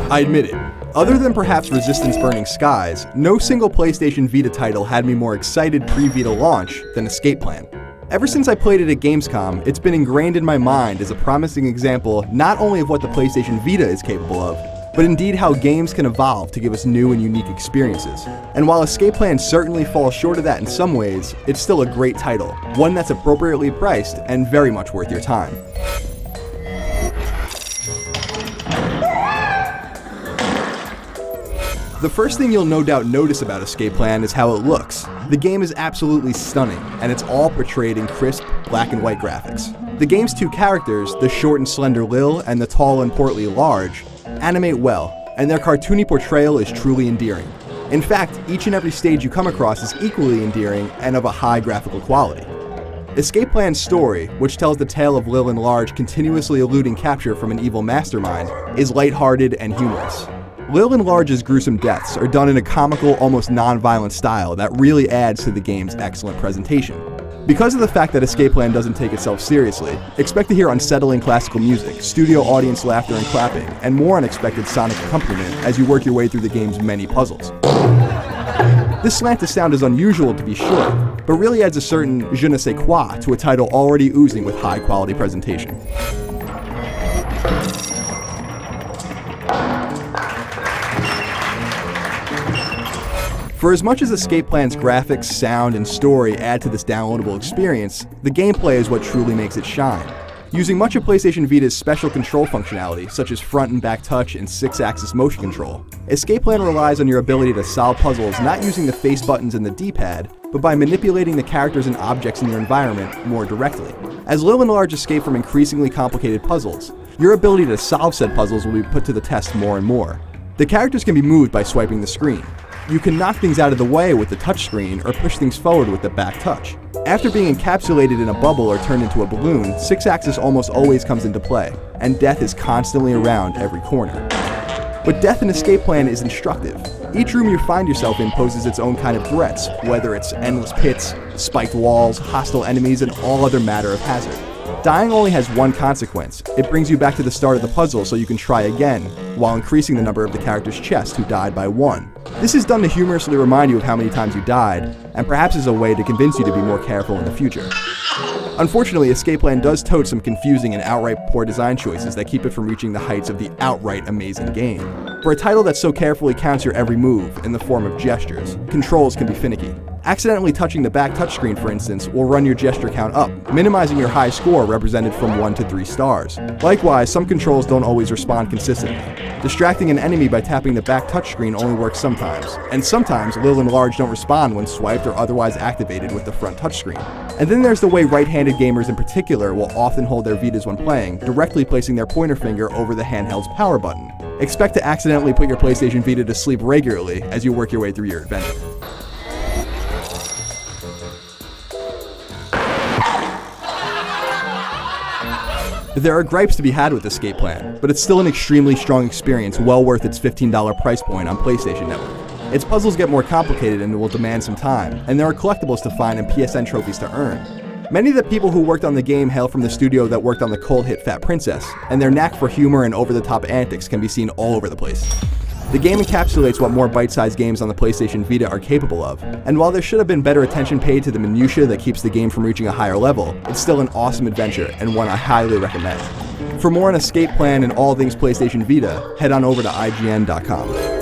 I admit it. Other than perhaps Resistance Burning Skies, no single PlayStation Vita title had me more excited pre-Vita launch than Escape Plan. Ever since I played it at Gamescom, it's been ingrained in my mind as a promising example not only of what the PlayStation Vita is capable of, but indeed how games can evolve to give us new and unique experiences. And while Escape Plan certainly falls short of that in some ways, it's still a great title, one that's appropriately priced and very much worth your time. The first thing you'll no doubt notice about Escape Plan is how it looks. The game is absolutely stunning, and it's all portrayed in crisp, black and white graphics. The game's two characters, the short and slender Lil and the tall and portly Large, animate well, and their cartoony portrayal is truly endearing. In fact, each and every stage you come across is equally endearing and of a high graphical quality. Escape Plan's story, which tells the tale of Lil and Large continuously eluding capture from an evil mastermind, is lighthearted and humorous. Lil and Large's gruesome deaths are done in a comical, almost non-violent style that really adds to the game's excellent presentation. Because of the fact that Escape Plan doesn't take itself seriously, expect to hear unsettling classical music, studio audience laughter and clapping, and more unexpected sonic accompaniment as you work your way through the game's many puzzles. This slant of sound is unusual to be sure, but really adds a certain je ne sais quoi to a title already oozing with high-quality presentation. For as much as Escape Plan's graphics, sound, and story add to this downloadable experience, the gameplay is what truly makes it shine. Using much of PlayStation Vita's special control functionality, such as front and back touch and 6-axis motion control, Escape Plan relies on your ability to solve puzzles not using the face buttons and the D-pad, but by manipulating the characters and objects in your environment more directly. As Lil and Large escape from increasingly complicated puzzles, your ability to solve said puzzles will be put to the test more and more. The characters can be moved by swiping the screen. You can knock things out of the way with the touchscreen or push things forward with the back touch. After being encapsulated in a bubble or turned into a balloon, 6-axis almost always comes into play, and death is constantly around every corner. But death in Escape Plan is instructive. Each room you find yourself in poses its own kind of threats, whether it's endless pits, spiked walls, hostile enemies, and all other matter of hazard. Dying only has one consequence. It brings you back to the start of the puzzle so you can try again, while increasing the number of the character's chests who died by 1. This is done to humorously remind you of how many times you died, and perhaps as a way to convince you to be more careful in the future. Unfortunately, Escape Plan does tote some confusing and outright poor design choices that keep it from reaching the heights of the outright amazing game. For a title that so carefully counts your every move in the form of gestures, controls can be finicky. Accidentally touching the back touchscreen, for instance, will run your gesture count up, minimizing your high score represented from 1 to 3 stars. Likewise, some controls don't always respond consistently. Distracting an enemy by tapping the back touchscreen only works sometimes, and sometimes Lil and Large don't respond when swiped or otherwise activated with the front touchscreen. And then there's the way right-handed gamers in particular will often hold their Vitas when playing, directly placing their pointer finger over the handheld's power button. Expect to accidentally put your PlayStation Vita to sleep regularly as you work your way through your adventure. There are gripes to be had with Escape Plan, but it's still an extremely strong experience well worth its $15 price point on PlayStation Network. Its puzzles get more complicated and will demand some time, and there are collectibles to find and PSN trophies to earn. Many of the people who worked on the game hail from the studio that worked on the cult hit Fat Princess, and their knack for humor and over-the-top antics can be seen all over the place. The game encapsulates what more bite-sized games on the PlayStation Vita are capable of, and while there should have been better attention paid to the minutiae that keeps the game from reaching a higher level, it's still an awesome adventure and one I highly recommend. For more on Escape Plan and all things PlayStation Vita, head on over to IGN.com.